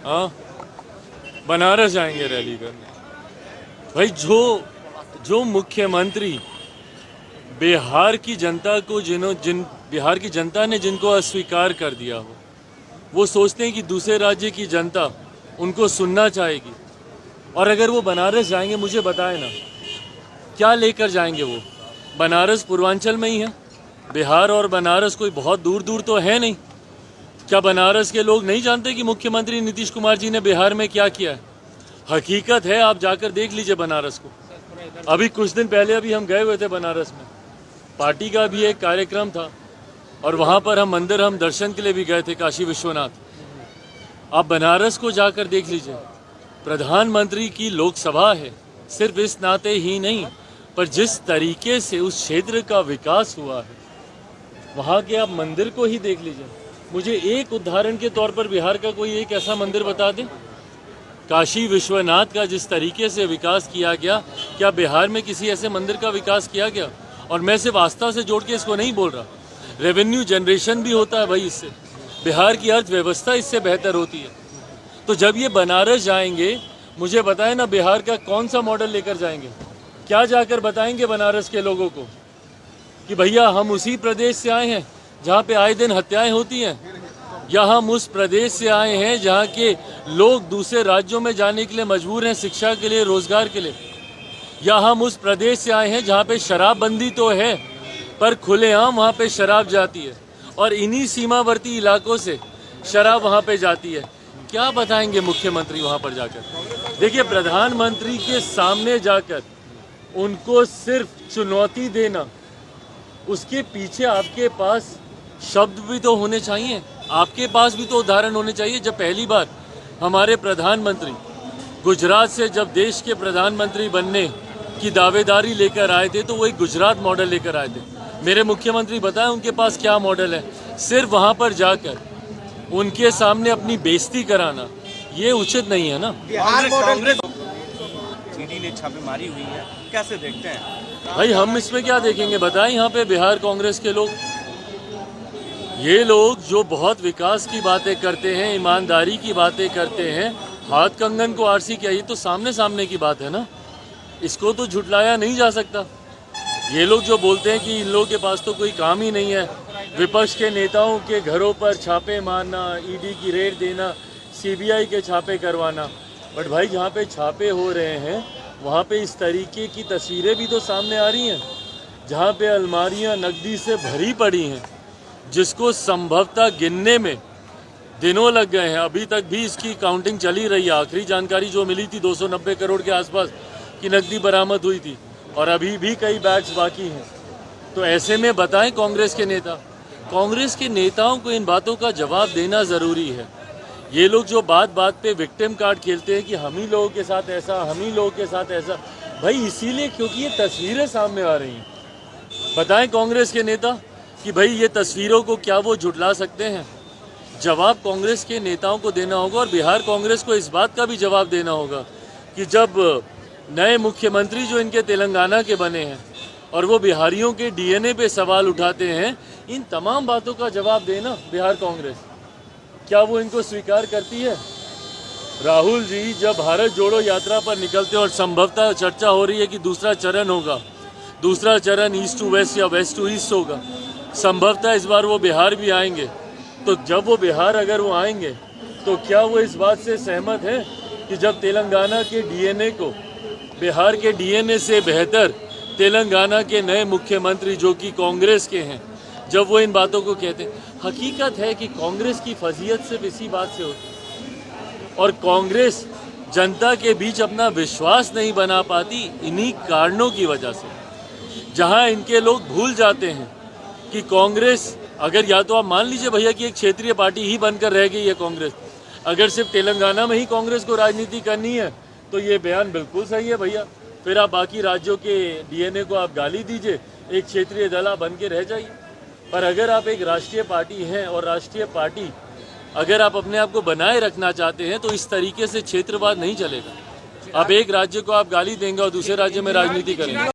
हाँ, बनारस जाएंगे रैली करने। भाई जो मुख्यमंत्री बिहार की जनता को बिहार की जनता ने जिनको अस्वीकार कर दिया हो, वो सोचते हैं कि दूसरे राज्य की जनता उनको सुनना चाहेगी। और अगर वो बनारस जाएंगे, मुझे बताए ना क्या लेकर जाएंगे वो। बनारस पूर्वांचल में ही है, बिहार और बनारस कोई बहुत दूर दूर तो है नहीं। क्या बनारस के लोग नहीं जानते कि मुख्यमंत्री नीतीश कुमार जी ने बिहार में क्या किया है? हकीकत है, आप जाकर देख लीजिए बनारस को। अभी कुछ दिन पहले अभी हम गए हुए थे बनारस में, पार्टी का भी एक कार्यक्रम था और वहाँ पर हम दर्शन के लिए भी गए थे, काशी विश्वनाथ। आप बनारस को जाकर देख लीजिए, प्रधानमंत्री की लोकसभा है। सिर्फ इस नाते ही नहीं, पर जिस तरीके से उस क्षेत्र का विकास हुआ है, वहाँ के आप मंदिर को ही देख लीजिए। मुझे एक उदाहरण के तौर पर बिहार का कोई एक ऐसा मंदिर बता दें। काशी विश्वनाथ का जिस तरीके से विकास किया गया, क्या बिहार में किसी ऐसे मंदिर का विकास किया गया? और मैं सिर्फ आस्था से जोड़ के इसको नहीं बोल रहा, रेवेन्यू जनरेशन भी होता है भाई इससे, बिहार की अर्थव्यवस्था इससे बेहतर होती है। तो जब ये बनारस जाएंगे, मुझे बताएं ना बिहार का कौन सा मॉडल लेकर जाएंगे? क्या जाकर बताएंगे बनारस के लोगों को कि भैया हम उसी प्रदेश से आए हैं जहाँ पे आए दिन हत्याएं होती हैं, या हम उस प्रदेश से आए हैं जहाँ के लोग दूसरे राज्यों में जाने के लिए मजबूर हैं शिक्षा के लिए, रोजगार के लिए, या हम उस प्रदेश से आए हैं जहाँ पे शराबबंदी तो है पर खुलेआम वहाँ पे शराब जाती है और इन्हीं सीमावर्ती इलाकों से शराब वहाँ पे जाती है। क्या बताएंगे मुख्यमंत्री वहाँ पर जाकर? देखिए, प्रधानमंत्री के सामने जाकर उनको सिर्फ चुनौती देना, उसके पीछे आपके पास शब्द भी तो होने चाहिए, आपके पास भी तो उदाहरण होने चाहिए। जब पहली बार हमारे प्रधानमंत्री गुजरात से जब देश के प्रधानमंत्री बनने की दावेदारी लेकर आए थे, तो वो एक गुजरात मॉडल लेकर आए थे। मेरे मुख्यमंत्री बताएं उनके पास क्या मॉडल है। सिर्फ वहाँ पर जाकर उनके सामने अपनी बेइज्जती कराना, ये उचित नहीं है ना। कांग्रेस ईडी ने छापेमारी हुई है, कैसे देखते हैं भाई? हम इसमें क्या देखेंगे, बताएं। यहाँ पे बिहार कांग्रेस के लोग, ये लोग जो बहुत विकास की बातें करते हैं, ईमानदारी की बातें करते हैं, हाथ कंगन को आरसी किया, ये तो सामने सामने की बात है ना, इसको तो झुटलाया नहीं जा सकता। ये लोग जो बोलते हैं कि इन लोगों के पास तो कोई काम ही नहीं है, विपक्ष के नेताओं के घरों पर छापे मारना, ईडी की रेड देना, सीबीआई के छापे करवाना, बट भाई जहाँ पे छापे हो रहे हैं वहाँ पे इस तरीके की तस्वीरें भी तो सामने आ रही हैं, जहाँ पे अलमारियाँ नकदी से भरी पड़ी हैं, जिसको संभवतः गिनने में दिनों लग गए हैं। अभी तक भी इसकी काउंटिंग चली रही है। आखिरी जानकारी जो मिली थी 290 करोड़ के आसपास की नकदी बरामद हुई थी और अभी भी कई बैग्स बाकी हैं। तो ऐसे में बताएं कांग्रेस के नेताओं को इन बातों का जवाब देना ज़रूरी है। ये लोग जो बात बात पे विक्टिम कार्ड खेलते हैं कि हम ही लोगों के साथ ऐसा, हम ही लोगों के साथ ऐसा, भाई इसीलिए क्योंकि ये तस्वीरें सामने आ रही हैं। बताएं कांग्रेस के नेता कि भाई ये तस्वीरों को क्या वो झुटला सकते हैं? जवाब कांग्रेस के नेताओं को देना होगा और बिहार कांग्रेस को इस बात का भी जवाब देना होगा कि जब नए मुख्यमंत्री जो इनके तेलंगाना के बने हैं और वो बिहारियों के डीएनए पे सवाल उठाते हैं, इन तमाम बातों का जवाब देना बिहार कांग्रेस, क्या वो इनको स्वीकार करती है? राहुल जी जब भारत जोड़ो यात्रा पर निकलते और संभवतः चर्चा हो रही है कि दूसरा चरण होगा, दूसरा चरण ईस्ट टू वेस्ट या वेस्ट टू ईस्ट होगा, संभवतः इस बार वो बिहार भी आएंगे। तो जब वो बिहार अगर वो आएंगे तो क्या वो इस बात से सहमत हैं कि जब तेलंगाना के डीएनए को बिहार के डीएनए से बेहतर तेलंगाना के नए मुख्यमंत्री जो कि कांग्रेस के हैं, जब वो इन बातों को कहते हैं? हकीकत है कि कांग्रेस की फजीयत सिर्फ इसी बात से होती है और कांग्रेस जनता के बीच अपना विश्वास नहीं बना पाती इन्हीं कारणों की वजह से, जहां इनके लोग भूल जाते हैं कि कांग्रेस, अगर या तो आप मान लीजिए भैया कि एक क्षेत्रीय पार्टी ही बनकर रह गई है कांग्रेस, अगर सिर्फ तेलंगाना में ही कांग्रेस को राजनीति करनी है तो ये बयान बिल्कुल सही है भैया। फिर आप बाकी राज्यों के डीएनए को आप गाली दीजिए, एक क्षेत्रीय दल बन के रह जाइए। पर अगर आप एक राष्ट्रीय पार्टी हैं और राष्ट्रीय पार्टी अगर आप अपने आप को बनाए रखना चाहते हैं, तो इस तरीके से क्षेत्रवाद नहीं चलेगा। आप एक राज्य को आप गाली देंगे और दूसरे राज्य में राजनीति करेंगे।